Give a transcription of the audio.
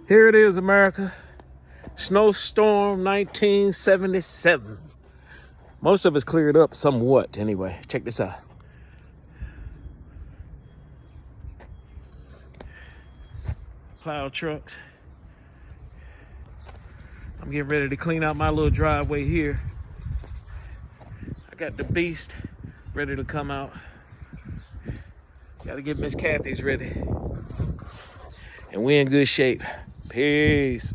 Here it is, America. Snowstorm 1977. Most of it's cleared up somewhat anyway. Check this out. Plow trucks. I'm getting ready to clean out my little driveway here. I got the beast ready to come out. Gotta get Miss Kathy's ready. And we in good shape. Peace.